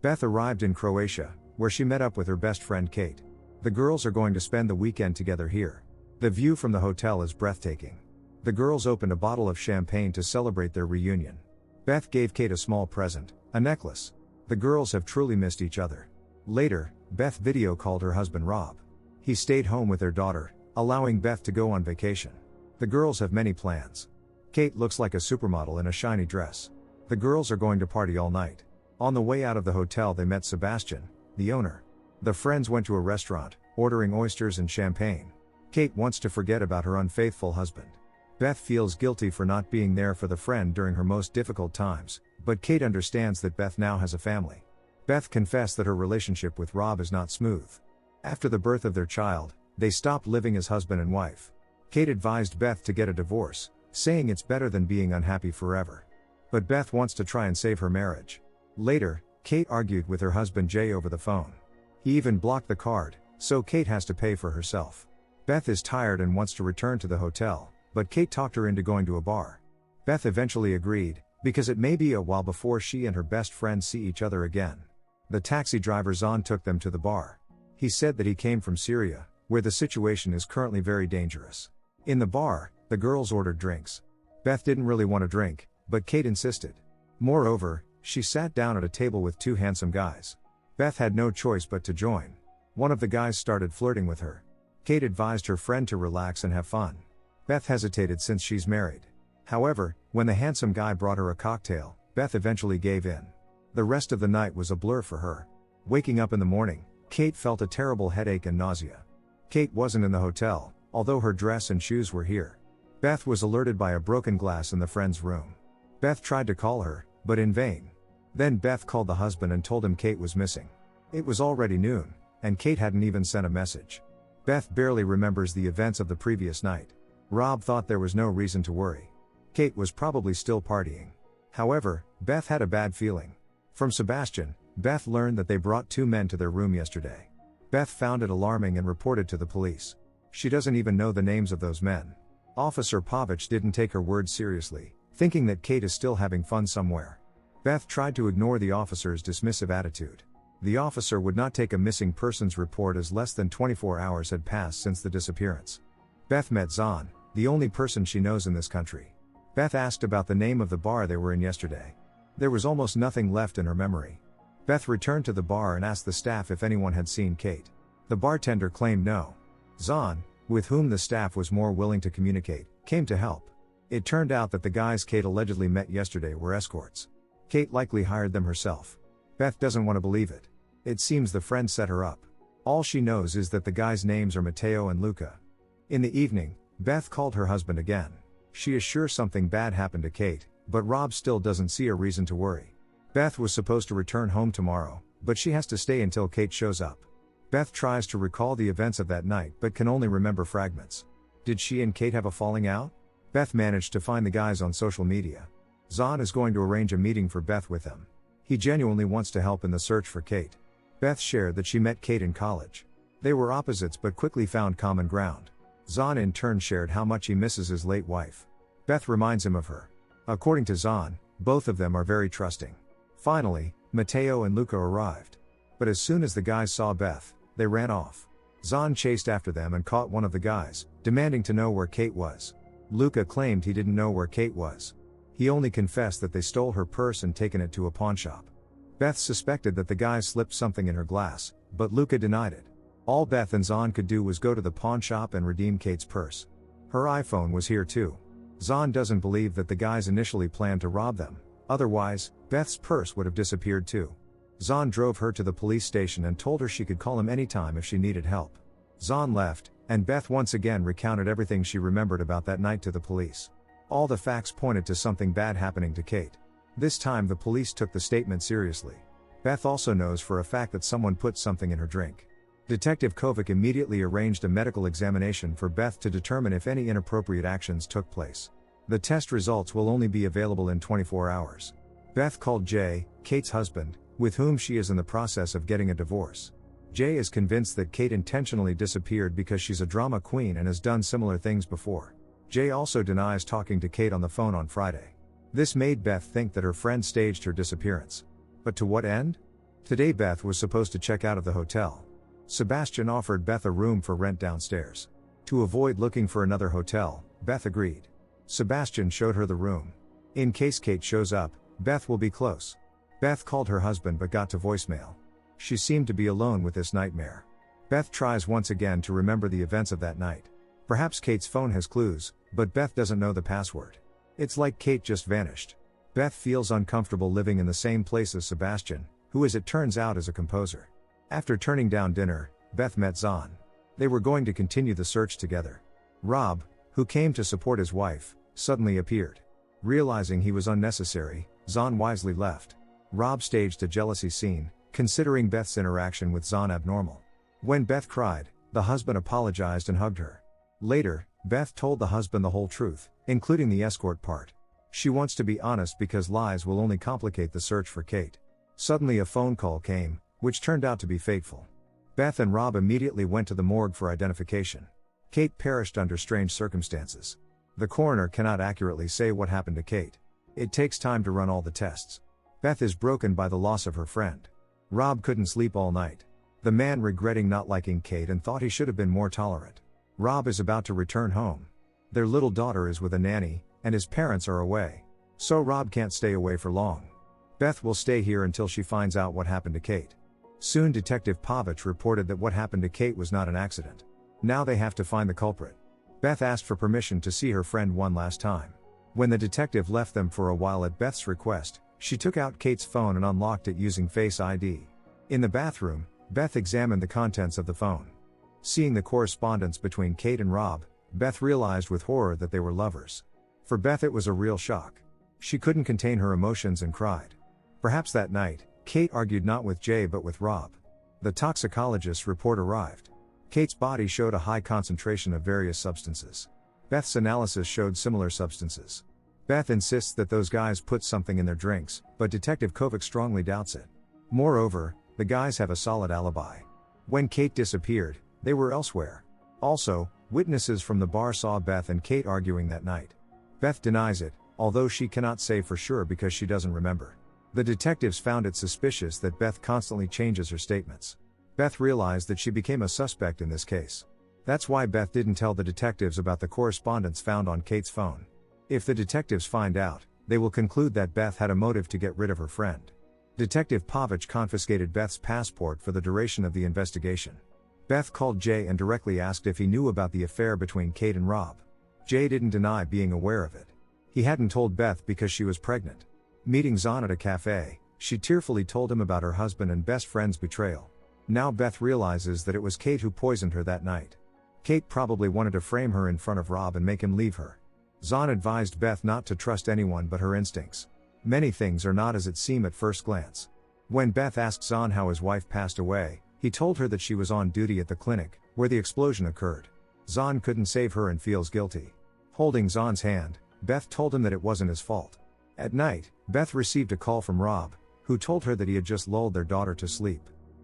Beth arrived in Croatia, where she met up with her best friend Kate. The girls are going to spend the weekend together here. The view from the hotel is breathtaking. The girls opened a bottle of champagne to celebrate their reunion. Beth gave Kate a small present, a necklace. The girls have truly missed each other. Later, Beth video called her husband Rob. He stayed home with their daughter, allowing Beth to go on vacation. The girls have many plans. Kate looks like a supermodel in a shiny dress. The girls are going to party all night. On the way out of the hotel they met Sebastian, the owner. The friends went to a restaurant, ordering oysters and champagne. Kate wants to forget about her unfaithful husband. Beth feels guilty for not being there for the friend during her most difficult times, but Kate understands that Beth now has a family. Beth confessed that her relationship with Rob is not smooth. After the birth of their child, they stopped living as husband and wife. Kate advised Beth to get a divorce, saying it's better than being unhappy forever. But Beth wants to try and save her marriage. Later, Kate argued with her husband Jay over the phone. He even blocked the card, so Kate has to pay for herself. Beth is tired and wants to return to the hotel, but Kate talked her into going to a bar. Beth eventually agreed, because it may be a while before she and her best friend see each other again. The taxi driver Zahn took them to the bar. He said that he came from Syria, where the situation is currently very dangerous. In the bar, the girls ordered drinks. Beth didn't really want a drink, but Kate insisted. Moreover, she sat down at a table with two handsome guys. Beth had no choice but to join. One of the guys started flirting with her. Kate advised her friend to relax and have fun. Beth hesitated since she's married. However, when the handsome guy brought her a cocktail, Beth eventually gave in. The rest of the night was a blur for her. Waking up in the morning, Kate felt a terrible headache and nausea. Kate wasn't in the hotel, although her dress and shoes were here. Beth was alerted by a broken glass in the friend's room. Beth tried to call her, but in vain. Then Beth called the husband and told him Kate was missing. It was already noon, and Kate hadn't even sent a message. Beth barely remembers the events of the previous night. Rob thought there was no reason to worry. Kate was probably still partying. However, Beth had a bad feeling. From Sebastian, Beth learned that they brought two men to their room yesterday. Beth found it alarming and reported to the police. She doesn't even know the names of those men. Officer Pavich didn't take her words seriously, thinking that Kate is still having fun somewhere. Beth tried to ignore the officer's dismissive attitude. The officer would not take a missing persons report as less than 24 hours had passed since the disappearance. Beth met Zahn, the only person she knows in this country. Beth asked about the name of the bar they were in yesterday. There was almost nothing left in her memory. Beth returned to the bar and asked the staff if anyone had seen Kate. The bartender claimed no. Zahn, with whom the staff was more willing to communicate, came to help. It turned out that the guys Kate allegedly met yesterday were escorts. Kate likely hired them herself. Beth doesn't want to believe it. It seems the friend set her up. All she knows is that the guys' names are Matteo and Luca. In the evening, Beth called her husband again. She is sure something bad happened to Kate, but Rob still doesn't see a reason to worry. Beth was supposed to return home tomorrow, but she has to stay until Kate shows up. Beth tries to recall the events of that night but can only remember fragments. Did she and Kate have a falling out? Beth managed to find the guys on social media. Zahn is going to arrange a meeting for Beth with them. He genuinely wants to help in the search for Kate. Beth shared that she met Kate in college. They were opposites but quickly found common ground. Zahn in turn shared how much he misses his late wife. Beth reminds him of her. According to Zahn, both of them are very trusting. Finally, Matteo and Luca arrived. But as soon as the guys saw Beth, they ran off. Zahn chased after them and caught one of the guys, demanding to know where Kate was. Luca claimed he didn't know where Kate was. He only confessed that they stole her purse and taken it to a pawnshop. Beth suspected that the guys slipped something in her glass, but Luca denied it. All Beth and Zahn could do was go to the pawnshop and redeem Kate's purse. Her iPhone was here too. Zahn doesn't believe that the guys initially planned to rob them, otherwise, Beth's purse would have disappeared too. Zahn drove her to the police station and told her she could call him anytime if she needed help. Zahn left, and Beth once again recounted everything she remembered about that night to the police. All the facts pointed to something bad happening to Kate. This time the police took the statement seriously. Beth also knows for a fact that someone put something in her drink. Detective Kovac immediately arranged a medical examination for Beth to determine if any inappropriate actions took place. The test results will only be available in 24 hours. Beth called Jay, Kate's husband, with whom she is in the process of getting a divorce. Jay is convinced that Kate intentionally disappeared because she's a drama queen and has done similar things before. Jay also denies talking to Kate on the phone on Friday. This made Beth think that her friend staged her disappearance. But to what end? Today Beth was supposed to check out of the hotel. Sebastian offered Beth a room for rent downstairs. To avoid looking for another hotel, Beth agreed. Sebastian showed her the room. In case Kate shows up, Beth will be close. Beth called her husband but got to voicemail. She seemed to be alone with this nightmare. Beth tries once again to remember the events of that night. Perhaps Kate's phone has clues, but Beth doesn't know the password. It's like Kate just vanished. Beth feels uncomfortable living in the same place as Sebastian, who as it turns out is a composer. After turning down dinner, Beth met Zahn. They were going to continue the search together. Rob, who came to support his wife, suddenly appeared. Realizing he was unnecessary, Zahn wisely left. Rob staged a jealousy scene, considering Beth's interaction with Zahn abnormal. When Beth cried, the husband apologized and hugged her. Later, Beth told the husband the whole truth, including the escort part. She wants to be honest because lies will only complicate the search for Kate. Suddenly a phone call came, which turned out to be fateful. Beth and Rob immediately went to the morgue for identification. Kate perished under strange circumstances. The coroner cannot accurately say what happened to Kate. It takes time to run all the tests. Beth is broken by the loss of her friend. Rob couldn't sleep all night. The man regretting not liking Kate and thought he should have been more tolerant. Rob is about to return home. Their little daughter is with a nanny, and his parents are away. So Rob can't stay away for long. Beth will stay here until she finds out what happened to Kate. Soon Detective Pavich reported that what happened to Kate was not an accident. Now they have to find the culprit. Beth asked for permission to see her friend one last time. When the detective left them for a while at Beth's request, she took out Kate's phone and unlocked it using Face ID. In the bathroom, Beth examined the contents of the phone. Seeing the correspondence between Kate and Rob, Beth realized with horror that they were lovers. For Beth it was a real shock. She couldn't contain her emotions and cried. Perhaps that night, Kate argued not with Jay but with Rob. The toxicologist's report arrived. Kate's body showed a high concentration of various substances. Beth's analysis showed similar substances. Beth insists that those guys put something in their drinks, but Detective Kovac strongly doubts it. Moreover, the guys have a solid alibi. When Kate disappeared, they were elsewhere. Also, witnesses from the bar saw Beth and Kate arguing that night. Beth denies it, although she cannot say for sure because she doesn't remember. The detectives found it suspicious that Beth constantly changes her statements. Beth realized that she became a suspect in this case. That's why Beth didn't tell the detectives about the correspondence found on Kate's phone. If the detectives find out, they will conclude that Beth had a motive to get rid of her friend. Detective Pavich confiscated Beth's passport for the duration of the investigation. Beth called Jay and directly asked if he knew about the affair between Kate and Rob. Jay didn't deny being aware of it. He hadn't told Beth because she was pregnant. Meeting Zahn at a cafe, she tearfully told him about her husband and best friend's betrayal. Now Beth realizes that it was Kate who poisoned her that night. Kate probably wanted to frame her in front of Rob and make him leave her. Zahn advised Beth not to trust anyone but her instincts. Many things are not as it seem at first glance. When Beth asked Zahn how his wife passed away, he told her that she was on duty at the clinic, where the explosion occurred. Zahn couldn't save her and feels guilty. Holding Zahn's hand, Beth told him that it wasn't his fault. At night, Beth received a call from Rob, who told her that he had just lulled their daughter to sleep.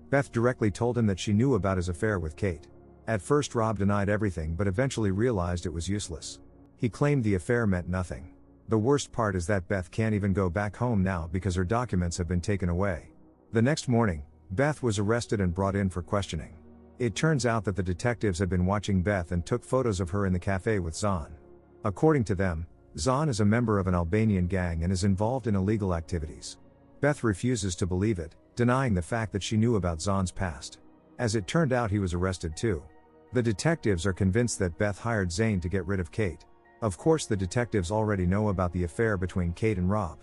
Beth directly told him that she knew about his affair with Kate. At first Rob denied everything but eventually realized it was useless. He claimed the affair meant nothing. The worst part is that Beth can't even go back home now because her documents have been taken away. The next morning, Beth was arrested and brought in for questioning. It turns out that the detectives had been watching Beth and took photos of her in the cafe with Zahn. According to them, Zahn is a member of an Albanian gang and is involved in illegal activities. Beth refuses to believe it, denying the fact that she knew about Zahn's past. As it turned out, he was arrested too. The detectives are convinced that Beth hired Zane to get rid of Kate. Of course, the detectives already know about the affair between Kate and Rob.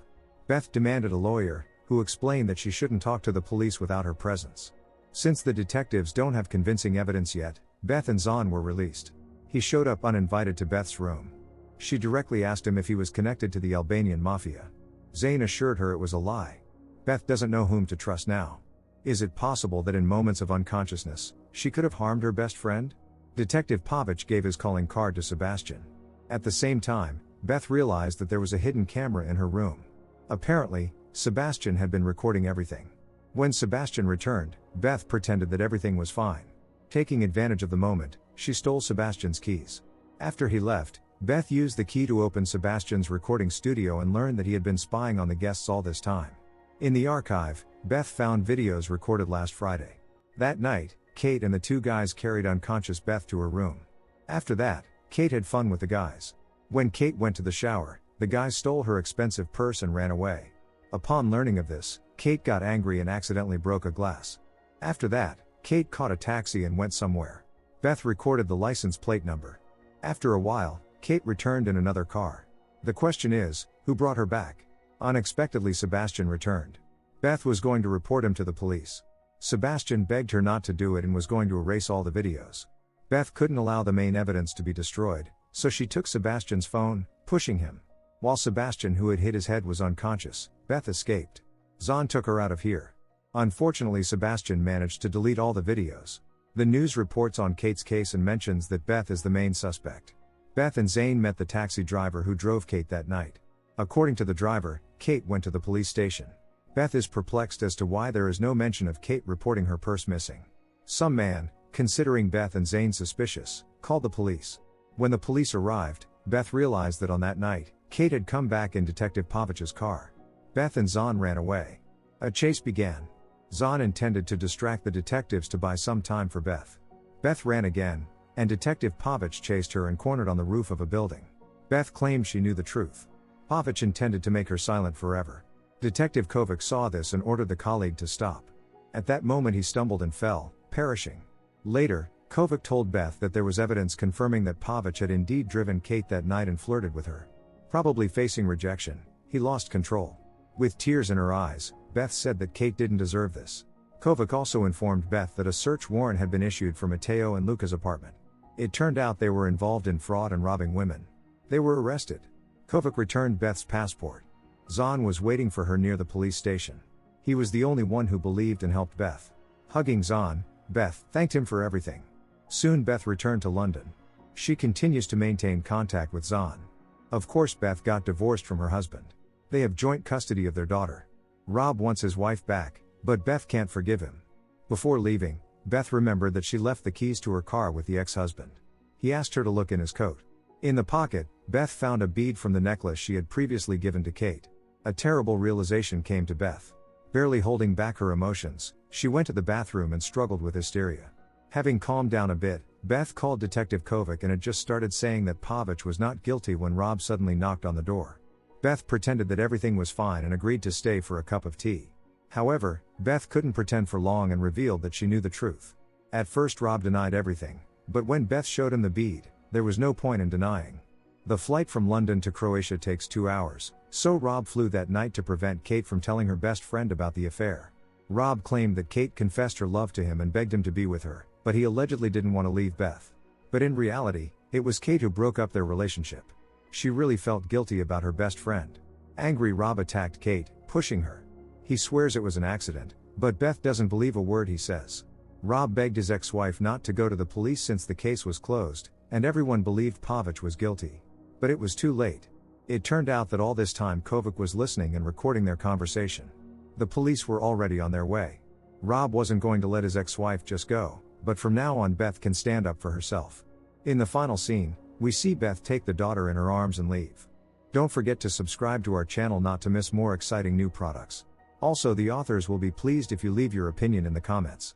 Beth demanded a lawyer, who explained that she shouldn't talk to the police without her presence. Since the detectives don't have convincing evidence yet, Beth and Zahn were released. He showed up uninvited to Beth's room. She directly asked him if he was connected to the Albanian mafia. Zane assured her it was a lie. Beth doesn't know whom to trust now. Is it possible that in moments of unconsciousness, she could have harmed her best friend? Detective Pavich gave his calling card to Sebastian. At the same time, Beth realized that there was a hidden camera in her room. Apparently, Sebastian had been recording everything. When Sebastian returned, Beth pretended that everything was fine. Taking advantage of the moment, she stole Sebastian's keys. After he left, Beth used the key to open Sebastian's recording studio and learned that he had been spying on the guests all this time. In the archive, Beth found videos recorded last Friday. That night, Kate and the two guys carried unconscious Beth to her room. After that, Kate had fun with the guys. When Kate went to the shower, the guys stole her expensive purse and ran away. Upon learning of this, Kate got angry and accidentally broke a glass. After that, Kate caught a taxi and went somewhere. Beth recorded the license plate number. After a while, Kate returned in another car. The question is, who brought her back? Unexpectedly, Sebastian returned. Beth was going to report him to the police. Sebastian begged her not to do it and was going to erase all the videos. Beth couldn't allow the main evidence to be destroyed, so she took Sebastian's phone, pushing him. While Sebastian, who had hit his head, was unconscious, Beth escaped. Zahn took her out of here. Unfortunately, Sebastian managed to delete all the videos. The news reports on Kate's case and mentions that Beth is the main suspect. Beth and Zane met the taxi driver who drove Kate that night. According to the driver, Kate went to the police station. Beth is perplexed as to why there is no mention of Kate reporting her purse missing. Some man, considering Beth and Zane suspicious, called the police. When the police arrived, Beth realized that on that night, Kate had come back in Detective Pavich's car. Beth and Zahn ran away. A chase began. Zahn intended to distract the detectives to buy some time for Beth. Beth ran again, and Detective Pavich chased her and cornered on the roof of a building. Beth claimed she knew the truth. Pavich intended to make her silent forever. Detective Kovac saw this and ordered the colleague to stop. At that moment he stumbled and fell, perishing. Later, Kovac told Beth that there was evidence confirming that Pavich had indeed driven Kate that night and flirted with her. Probably facing rejection, he lost control. With tears in her eyes, Beth said that Kate didn't deserve this. Kovac also informed Beth that a search warrant had been issued for Mateo and Luca's apartment. It turned out they were involved in fraud and robbing women. They were arrested. Kovac returned Beth's passport. Zahn was waiting for her near the police station. He was the only one who believed and helped Beth. Hugging Zahn, Beth thanked him for everything. Soon Beth returned to London. She continues to maintain contact with Zahn. Of course, Beth got divorced from her husband. They have joint custody of their daughter. Rob wants his wife back, but Beth can't forgive him. Before leaving, Beth remembered that she left the keys to her car with the ex-husband. He asked her to look in his coat. In the pocket, Beth found a bead from the necklace she had previously given to Kate. A terrible realization came to Beth. Barely holding back her emotions, she went to the bathroom and struggled with hysteria. Having calmed down a bit, Beth called Detective Kovac and had just started saying that Pavich was not guilty when Rob suddenly knocked on the door. Beth pretended that everything was fine and agreed to stay for a cup of tea. However, Beth couldn't pretend for long and revealed that she knew the truth. At first Rob denied everything, but when Beth showed him the bead, there was no point in denying. The flight from London to Croatia takes 2 hours, so Rob flew that night to prevent Kate from telling her best friend about the affair. Rob claimed that Kate confessed her love to him and begged him to be with her, but he allegedly didn't want to leave Beth. But in reality, it was Kate who broke up their relationship. She really felt guilty about her best friend. Angry, Rob attacked Kate, pushing her. He swears it was an accident, but Beth doesn't believe a word he says. Rob begged his ex-wife not to go to the police since the case was closed, and everyone believed Pavich was guilty. But it was too late. It turned out that all this time Kovac was listening and recording their conversation. The police were already on their way. Rob wasn't going to let his ex-wife just go, but from now on Beth can stand up for herself. In the final scene, we see Beth take the daughter in her arms and leave. Don't forget to subscribe to our channel not to miss more exciting new products. Also, the authors will be pleased if you leave your opinion in the comments.